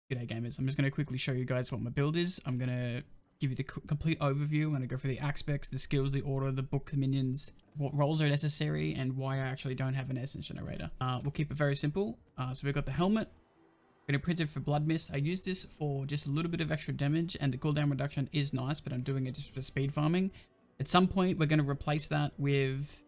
G'day gamers, I'm just going to quickly show you guys what my build is. I'm going to give you the complete overview. I'm going to go through the aspects, the skills, the order, the book, the minions, what roles are necessary, and why I actually don't have an essence generator. We'll keep it very simple. So we've got the helmet. I'm going to print it for blood mist. I use this for just a little bit of extra damage, and the cooldown reduction is nice, but I'm doing it just for speed farming. At some point, we're going to replace that with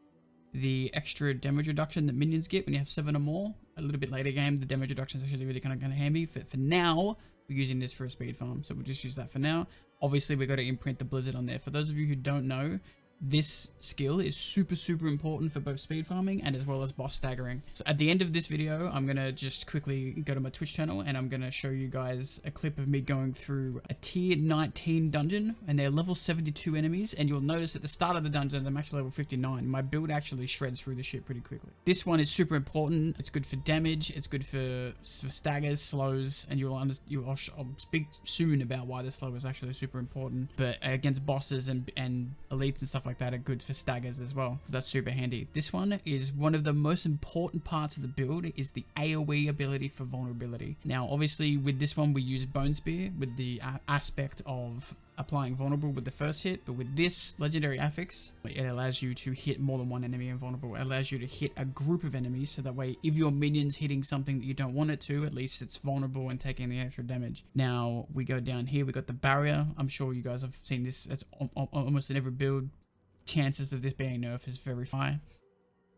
the extra damage reduction that minions get when you have 7 or more. A little bit later game, the damage reduction is actually really kind of handy. For now, we're using this for a speed farm, so we'll just use that for now. Obviously, we've got to imprint the blizzard on there. For those of you who don't know, this skill is super important for both speed farming and as well as boss staggering. So at the end of this video, I'm going to just quickly go to my Twitch channel and I'm going to show you guys a clip of me going through a tier 19 dungeon, and they're level 72 enemies, and you'll notice at the start of the dungeon I'm actually level 59. My build actually shreds through the shit pretty quickly. This one is super important. It's good for damage, it's good for staggers, slows, and I'll speak soon about why the slow is actually super important. But against bosses and elites and stuff like that are good for staggers as well. That's super handy. This one is one of the most important parts of the build, is the AoE ability for vulnerability. Now obviously with this one we use bone spear with the aspect of applying vulnerable with the first hit, but with this legendary affix, it allows you to hit more than one enemy invulnerable. It allows you to hit a group of enemies, so that way if your minion's hitting something that you don't want it to, at least it's vulnerable and taking the extra damage. Now we go down here, we got the barrier. I'm sure you guys have seen this. It's almost in every build. Chances of this being nerfed is very high.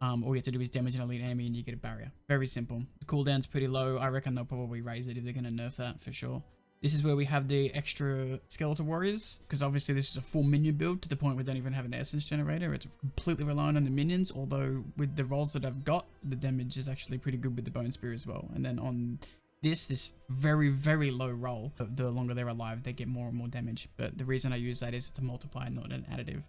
All you have to do is damage an elite enemy and you get a barrier. Very simple. The cooldown's pretty low. I reckon they'll probably raise it if they're going to nerf that for sure. This is where we have the extra skeletal warriors, because obviously this is a full minion build to the point we don't even have an essence generator. It's completely reliant on the minions, although with the rolls that I've got, the damage is actually pretty good with the bone spear as well. And then on this very low roll, the longer they're alive, they get more and more damage. But the reason I use that is it's a multiplier, not an additive.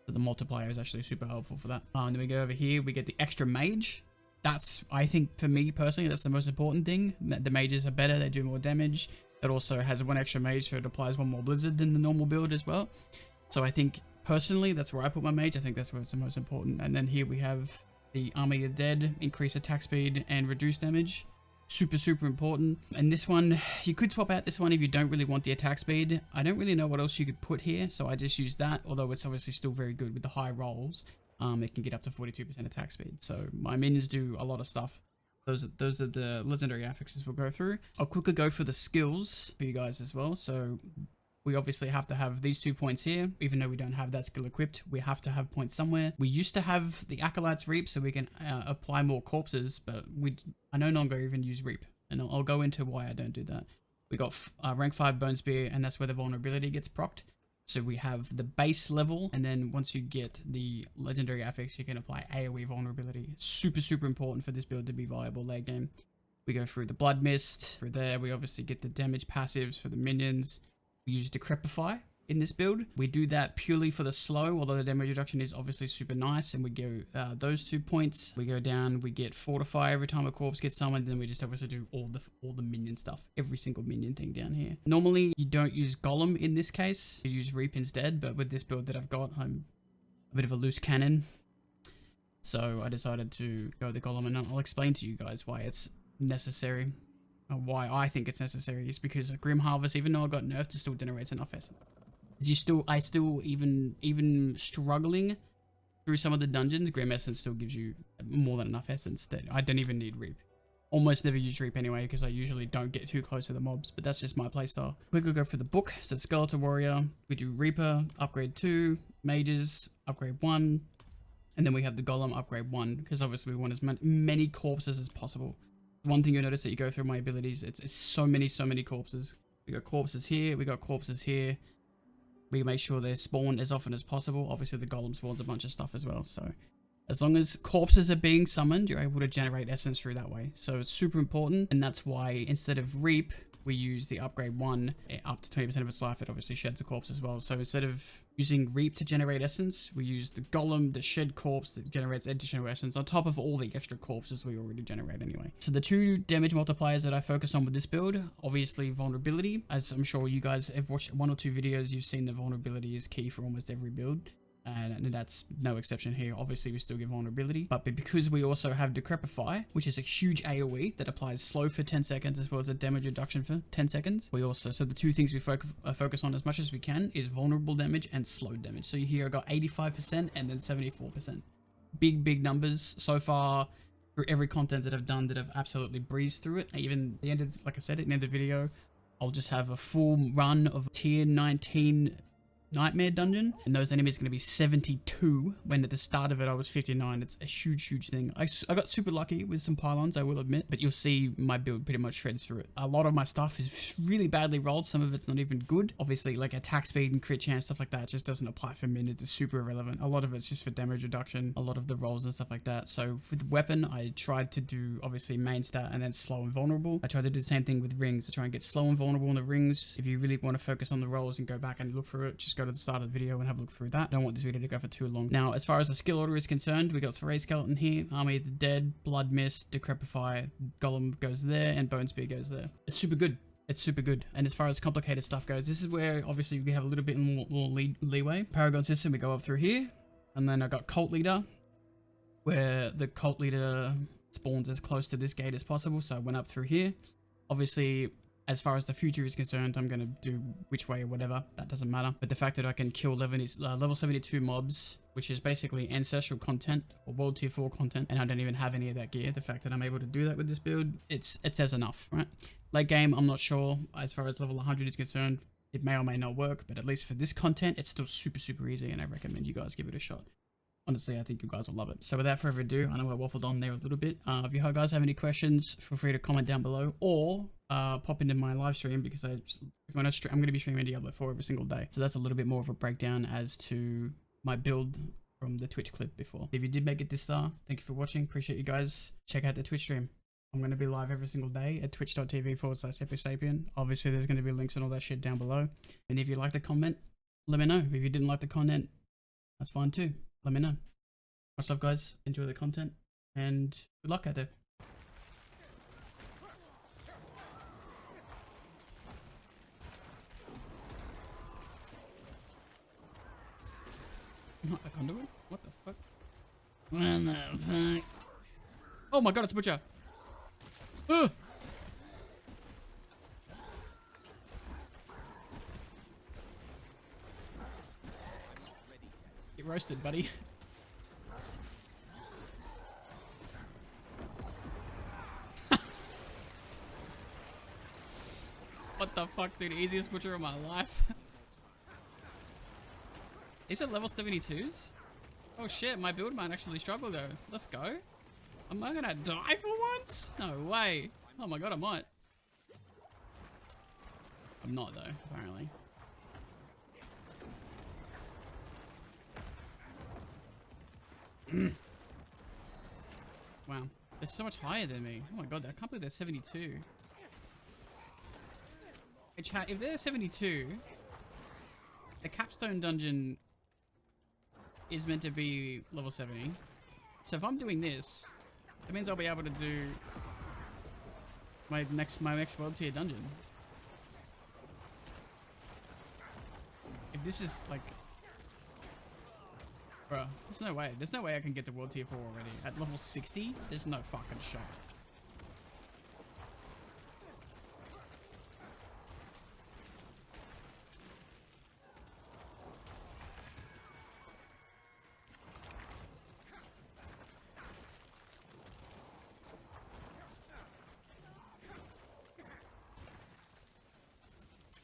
So the multiplier is actually super helpful for that. And then we go over here, we get the extra mage. That's, I think for me personally, that's the most important thing. The mages are better, they do more damage. It also has one extra mage, so it applies one more blizzard than the normal build as well. So I think personally, that's where I put my mage. I think that's where it's the most important. And then here we have the Army of the Dead, increase attack speed and reduce damage. Super important. And this one, you could swap out this one if you don't really want the attack speed. I don't really know what else you could put here, so I just use that, although it's obviously still very good with the high rolls. It can get up to 42% attack speed, so my minions do a lot of stuff. Those are the legendary affixes we'll go through. I'll quickly go for the skills for you guys as well. So we obviously have to have these 2 points here. Even though we don't have that skill equipped, we have to have points somewhere. We used to have the Acolyte's Reap so we can apply more corpses, but I no longer even use Reap. And I'll go into why I don't do that. We got rank 5 Bone Spear, and that's where the vulnerability gets procced. So we have the base level, and then once you get the legendary affix, you can apply AoE vulnerability. Super important for this build to be viable late game. We go through the blood mist. Through there, we obviously get the damage passives for the minions. We use Decrepify in this build. We do that purely for the slow, although the damage reduction is obviously super nice, and we go those 2 points. We go down, we get Fortify every time a corpse gets summoned, and then we just obviously do all the minion stuff, every single minion thing down here. Normally you don't use Golem in this case, you use Reap instead, but with this build that I've got, I'm a bit of a loose cannon, so I decided to go the Golem, and I'll explain to you guys why it's necessary. Why I think it's necessary is because Grim Harvest, even though I got nerfed, it still generates enough essence. I still even struggling through some of the dungeons, Grim Essence still gives you more than enough essence that I don't even need Reap. Almost never use Reap anyway, because I usually don't get too close to the mobs, but that's just my playstyle. Quickly go for the book. So Skeletal Warrior, we do Reaper, upgrade 2, Mages, upgrade 1, and then we have the Golem, upgrade 1, because obviously we want as many corpses as possible. One thing you'll notice that you go through my abilities, it's so many corpses. We got corpses here, we got corpses here. We make sure they're spawned as often as possible. Obviously the Golem spawns a bunch of stuff as well, so as long as corpses are being summoned, you're able to generate essence through that way. So it's super important, and that's why instead of Reap, we use the upgrade 1 up to 20% of its life. It obviously sheds a corpse as well. So instead of using Reap to generate essence, we use the Golem, the shed corpse that generates additional essence on top of all the extra corpses we already generate anyway. So the 2 damage multipliers that I focus on with this build, obviously vulnerability. As I'm sure you guys have watched 1 or 2 videos, you've seen the vulnerability is key for almost every build. And that's no exception here. Obviously, we still get vulnerability, but because we also have Decrepify, which is a huge AoE that applies slow for 10 seconds as well as a damage reduction for 10 seconds. We also, so the two things we focus on as much as we can is vulnerable damage and slow damage. So here I got 85% and then 74%. Big numbers so far through every content that I've done that I've absolutely breezed through it. Even the end of, like I said, at the end of the video, I'll just have a full run of tier 19 Nightmare Dungeon, and those enemies are going to be 72 when at the start of it I was 59. It's a huge thing. I got super lucky with some pylons, I will admit, but you'll see my build pretty much shreds through it. A lot of my stuff is really badly rolled. Some of it's not even good. Obviously, like attack speed and crit chance, stuff like that just doesn't apply for minions. It's super irrelevant. A lot of it's just for damage reduction, a lot of the rolls and stuff like that. So for the weapon, I tried to do obviously main stat and then slow and vulnerable. I tried to do the same thing with rings to try and get slow and vulnerable in the rings. If you really want to focus on the rolls and go back and look for it, just go to the start of the video and have a look through that. I don't want this video to go for too long. Now, as far as the skill order is concerned, we got Foray Skeleton here, Army of the Dead, Blood Mist, Decrepify, Golem goes there, and Bone Spear goes there. It's super good. It's super good. And as far as complicated stuff goes, this is where obviously we have a little bit more leeway. Paragon system, we go up through here, and then I got Cult Leader, where the Cult Leader spawns as close to this gate as possible. So I went up through here. Obviously, as far as the future is concerned, I'm going to do which way or whatever. That doesn't matter. But the fact that I can kill level 72 mobs, which is basically ancestral content or world tier 4 content, and I don't even have any of that gear. The fact that I'm able to do that with this build, it says enough, right? Late game, I'm not sure. As far as level 100 is concerned, it may or may not work. But at least for this content, it's still super easy. And I recommend you guys give it a shot. Honestly, I think you guys will love it. So without further ado, I know I waffled on there a little bit. If you guys have any questions, feel free to comment down below or pop into my live stream, because I'm going to be streaming Diablo 4 every single day. So that's a little bit more of a breakdown as to my build from the Twitch clip before. If you did make it this far, thank you for watching. Appreciate you guys. Check out the Twitch stream. I'm going to be live every single day at twitch.tv/EpicSapien. Obviously, there's going to be links and all that shit down below. And if you like the comment, let me know. If you didn't like the content, that's fine too. Let me know. Much love, guys. Enjoy the content and good luck out there. Not a conduit? What the fuck? What the fuck? Oh my god, it's a butcher! Ugh! Get roasted, buddy. What the fuck, dude? Easiest butcher of my life. These are level 72s? Oh shit, my build might actually struggle though. Let's go. Am I gonna die for once? No way. Oh my god, I might. I'm not though, apparently. Wow. They're so much higher than me. Oh my god, I can't believe they're 72. Hey chat, if they're 72, the capstone dungeon is meant to be level 70. So if I'm doing this, that means I'll be able to do my next world tier dungeon. If this is like, bro, there's no way. There's no way I can get to world tier 4 already. At level 60, there's no fucking shot.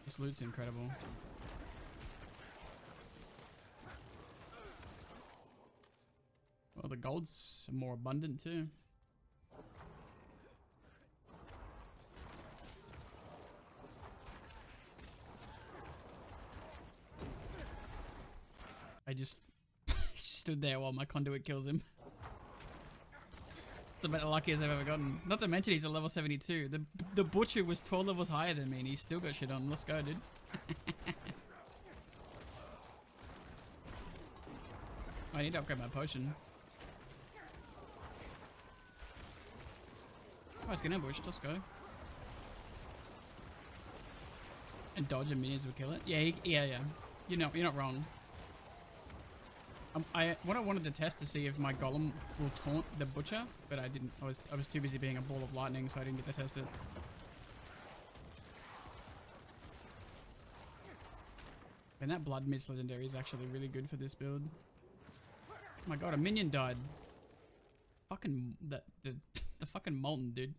This loot's incredible. Well, the gold's more abundant too. I just stood there while my conduit kills him. It's about the luckiest I've ever gotten. Not to mention he's a level 72. The butcher was 12 levels higher than me and he's still got shit on. Let's go, dude. I need to upgrade my potion. Oh, I was getting ambushed. Let's go. And dodge and minions will kill it. Yeah, yeah. You're not wrong. What I wanted to test to see if my golem will taunt the butcher, but I didn't. I was too busy being a ball of lightning, so I didn't get to test it. And that blood mist legendary is actually really good for this build. Oh my god, a minion died. Fucking the fucking molten dude.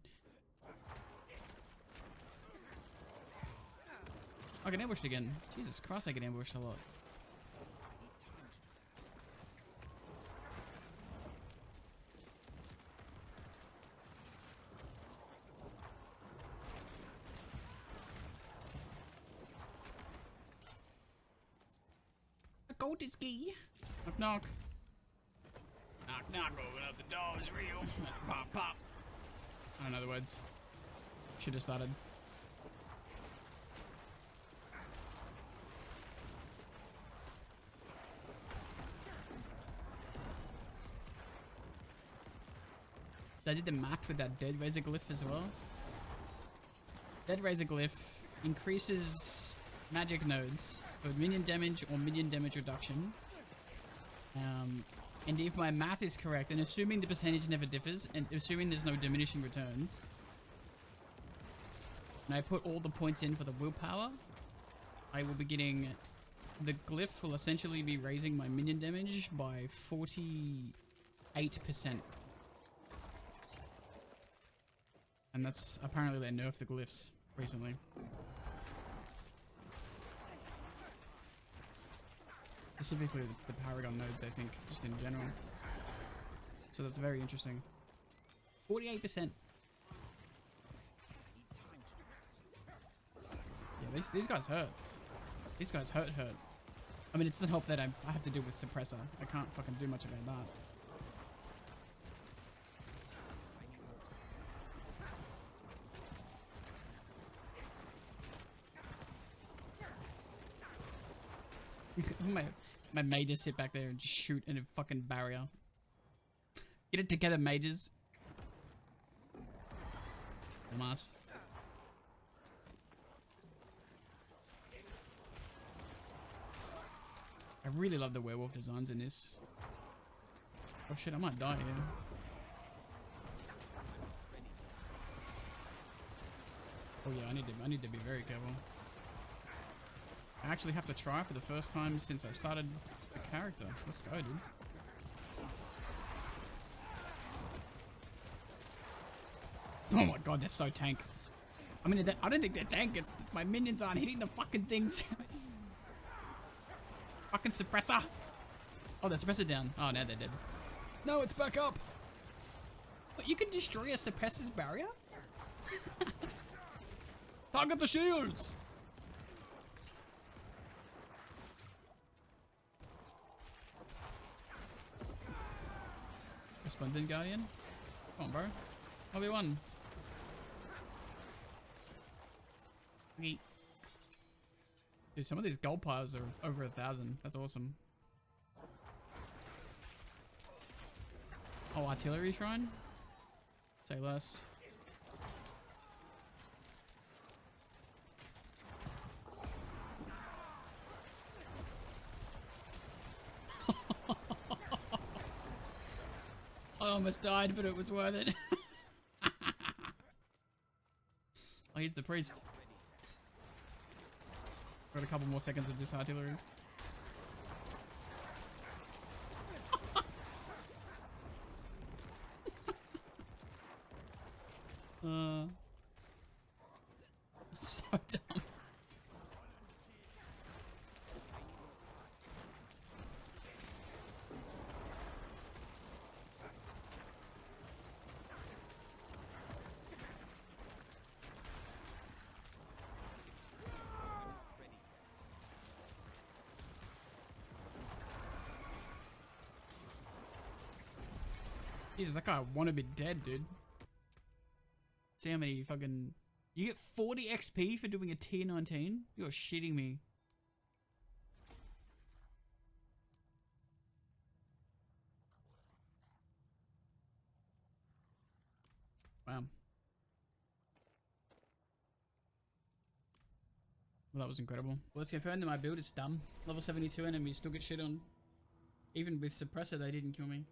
I get ambushed again. Jesus Christ, I get ambushed a lot. A gold is key. Knock knock. Knock knock, open up the door, it's real. Pop pop. I don't know the words. Should have started. I did the math with that dead razor glyph as well. Dead razor glyph increases magic nodes for minion damage or minion damage reduction. And if my math is correct, and assuming the percentage never differs, and assuming there's no diminishing returns, and I put all the points in for the willpower, I will be getting... The glyph will essentially be raising my minion damage by 48%. And that's apparently they nerfed the glyphs recently. Specifically the paragon nodes, I think, just in general. So that's very interesting. 48%. Yeah, these guys hurt. These guys hurt. I mean, it doesn't help that I have to deal with suppressor. I can't fucking do much about that. my mages sit back there and just shoot in a fucking barrier. Get it together, mages. Dumbass. I really love the werewolf designs in this. Oh shit, I might die here. Oh yeah, I need to be very careful. I actually have to try for the first time since I started the character. Let's go, dude. Oh my god, they're so tank. I mean, I don't think they're tank. It's my minions aren't hitting the fucking things. Fucking suppressor. Oh, the suppressor down. Oh, now they're dead. No, it's back up. But you can destroy a suppressor's barrier? Target the shields. Resplendent Guardian? Come on, bro. Obi-Wan. Dude, some of these gold piles are over 1,000. That's awesome. Oh, artillery shrine? Say less. I almost died, but it was worth it. Oh, he's the priest. Got a couple more seconds of this artillery. So dumb. Jesus, that guy wanna be dead, dude. See how many fucking... You get 40 XP for doing a tier 19? You're shitting me. Wow. Well, that was incredible. Well, let's confirm that my build is dumb. Level 72 enemies still get shit on. Even with suppressor, they didn't kill me.